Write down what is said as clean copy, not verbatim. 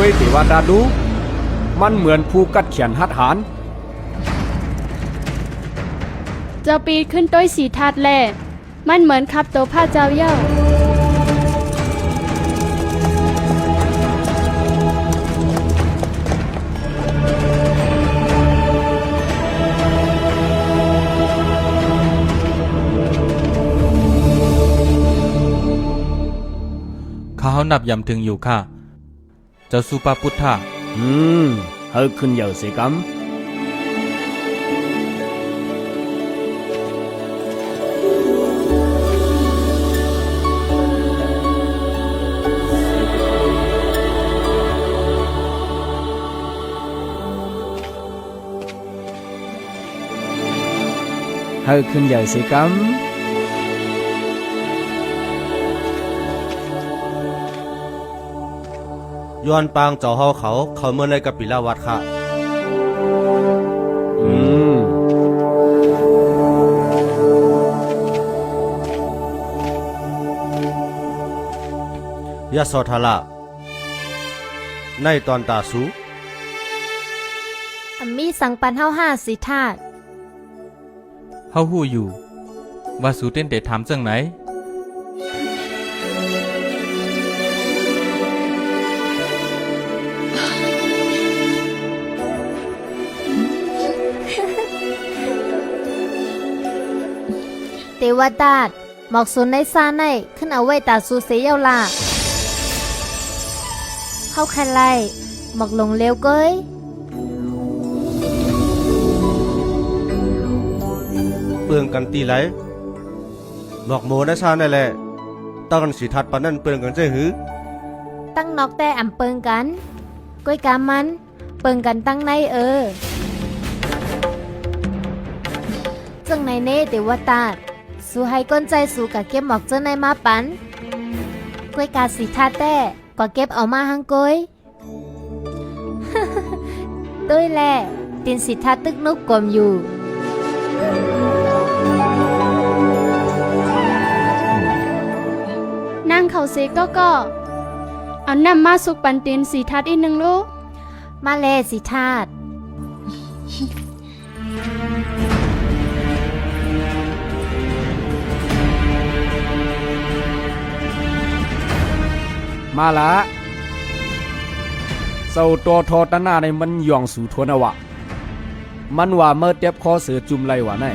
ด้วยเทวดาดูมันเหมือนผู้กัดเขียนหัดหารเจ้าปีนขึ้นต้อยสีทัดแลมันเหมือนขับตัวพระเจ้าเย้าข้านับยำถึงอยู่ค่ะเจ้าสุปาพุทธะเฮาขึ้นเหยาเสกัมเฮาขึ้นเหยาเสกัมย้อนปางเจ้าเฮาเขาเมื่อในกับปิลาวัดค่ะยะโสธละในตอนตาสูมีสังปันเฮา5สิธาตุเฮาฮู้อยู่ว่าสูเต้นแต่ถามจังไหนเทวดาหมอกสุนในซาในขึ้นเอาไว้ตาสูเสียวล่ะเข้าใครไล่หมอกลงเร็วเกยเปลืองกันตีไหลหลอกโมนะชาในแหละตั้งกันสีทัดปานนั่นเปลืองกันใจหือตั้งนอกแต่อ่ำเปิงกันก้อยกามันเปิงกันตั้งในจังในเน่เทวดาสู้ให้ก้นใจสู้กับเก็บหมอกเจ้าในมาปันก้อยกาสีทาแต่ก็เก็บเอามาหังก้อย ตุ้ยแล่ตินสีทาตึกนุกกลมอยู่นั่งเขาเซก็เอาน้ำมาสุกปันตินสีทัดอีกหนึ่งลูกมาเลสีทาดมาละเศร้าตัวทอตนาในมันย่องสู่ทวนวะมันว่าเมื่อเตียบคอเสือจุมไรวะแน่